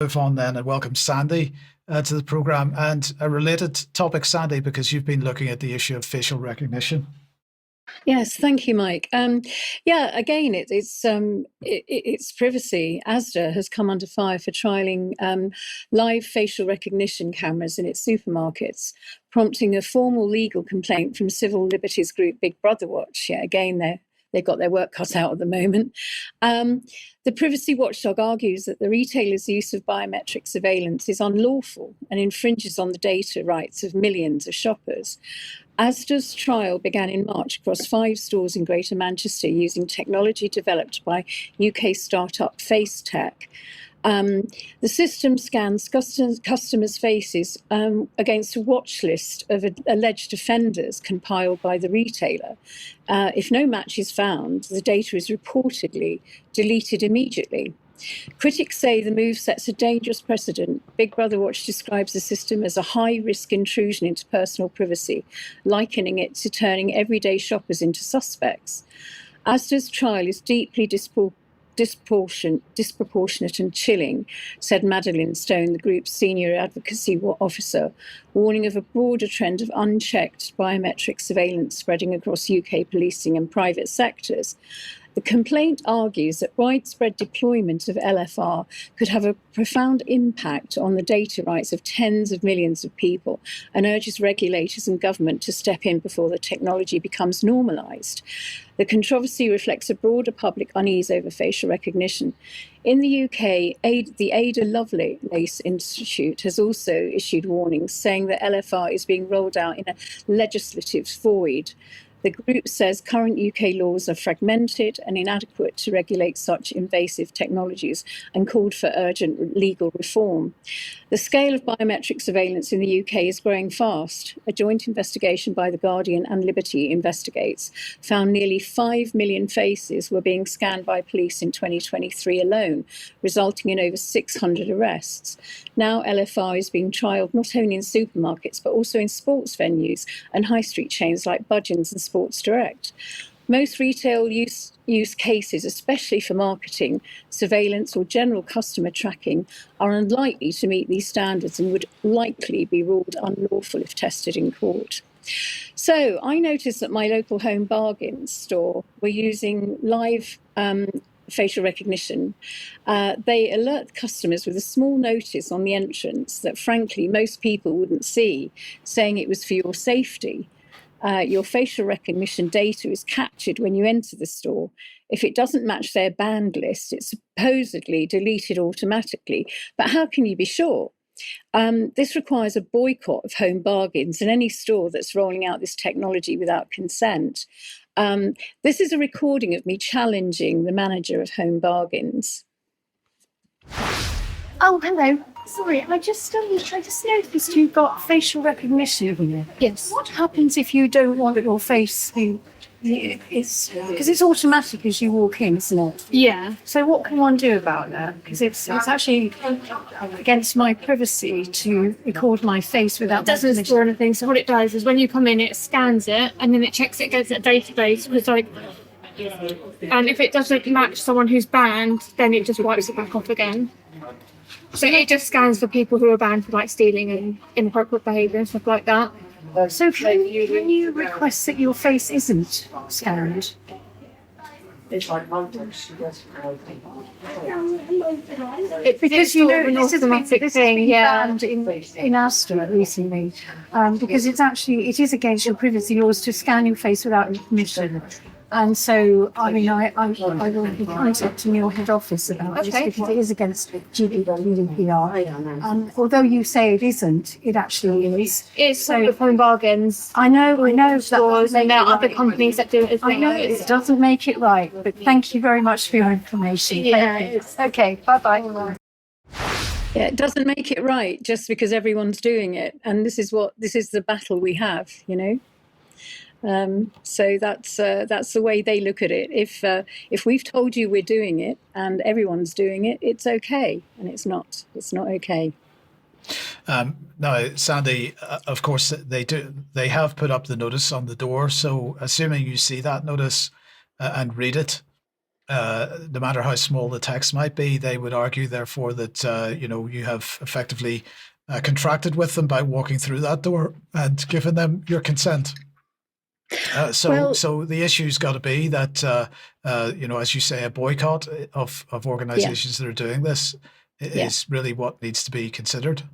Move on then and welcome Sandy to the program, and a related topic, Sandy, because you've been looking at the issue of facial recognition. Yes, thank you, Mike. Yeah, again, it's privacy. Asda has come under fire for trialling live facial recognition cameras in its supermarkets, prompting a formal legal complaint from civil liberties group Big Brother Watch. Yeah, again, they've got their work cut out at the moment. The privacy watchdog argues that the retailer's use of biometric surveillance is unlawful and infringes on the data rights of millions of shoppers. Asda's trial began in March across 5 stores in Greater Manchester using technology developed by UK startup Facetech. The system scans customers' faces against a watch list of alleged offenders compiled by the retailer. If no match is found, the data is reportedly deleted immediately. Critics say the move sets a dangerous precedent. Big Brother Watch describes the system as a high-risk intrusion into personal privacy, likening it to turning everyday shoppers into suspects. Asda's trial is deeply disproportionate and chilling, said Madeline Stone, the group's senior advocacy officer, warning of a broader trend of unchecked biometric surveillance spreading across UK policing and private sectors. The complaint argues that widespread deployment of LFR could have a profound impact on the data rights of tens of millions of people and urges regulators and government to step in before the technology becomes normalised. The controversy reflects a broader public unease over facial recognition. In the UK, the Ada Lovelace Institute has also issued warnings saying that LFR is being rolled out in a legislative void. The group says current UK laws are fragmented and inadequate to regulate such invasive technologies and called for urgent legal reform. The scale of biometric surveillance in the UK is growing fast. A joint investigation by The Guardian and Liberty Investigates found nearly 5 million faces were being scanned by police in 2023 alone, resulting in over 600 arrests. Now LFR is being trialled not only in supermarkets but also in sports venues and high street chains like Budgeons and Sports Direct. Most retail use cases, especially for marketing, surveillance or general customer tracking, are unlikely to meet these standards and would likely be ruled unlawful if tested in court. So I noticed that my local Home Bargains store were using live facial recognition. They alert customers with a small notice on the entrance that, frankly, most people wouldn't see, saying it was for your safety. Your facial recognition data is captured when you enter the store. If it doesn't match their banned list, it's supposedly deleted automatically. But how can you be sure? This requires a boycott of Home Bargains and any store that's rolling out this technology without consent. This is a recording of me challenging the manager of Home Bargains. Oh, hello. Sorry, I just noticed you've got facial recognition. Yes. What happens if you don't want your face to... Because it's automatic as you walk in, isn't it? Yeah. So what can one do about that? Because it's actually against my privacy to record my face without It doesn't permission. store anything. So what it does is when you come in, it scans it and then it checks it against a database. And if it doesn't match someone who's banned, then it just wipes it back off again. So it just scans for people who are banned for like stealing and inappropriate behaviour and stuff like that. So can you request that your face isn't scanned? Because Because you know an this has automatic been thing, yeah. banned in Asda recently, because it is against your privacy laws to scan your face without your permission. And so, I mean, I will be contacting your head office about this because it is against GDPR. Although you say it isn't, it actually is. It's so with Home Bargains. I know. Stores, and there are other companies that do it as well. I know it doesn't make it right, but thank you very much for your information. Yeah. Okay, bye-bye. Yeah, it doesn't make it right just because everyone's doing it. And this is the battle we have, you know. So that's the way they look at it. If we've told you we're doing it and everyone's doing it, it's okay, and it's not okay. Now, Sandy, of course, they have put up the notice on the door. So, assuming you see that notice and read it, no matter how small the text might be, they would argue, therefore, that you have effectively contracted with them by walking through that door and giving them your consent. So the issue's got to be that as you say, a boycott of organisations that are doing this is really what needs to be considered.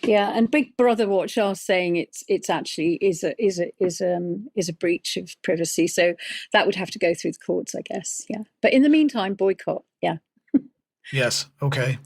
Yeah, and Big Brother Watch are saying it's actually is a breach of privacy. So that would have to go through the courts, I guess. Yeah, but in the meantime, boycott. Yeah. Yes. Okay.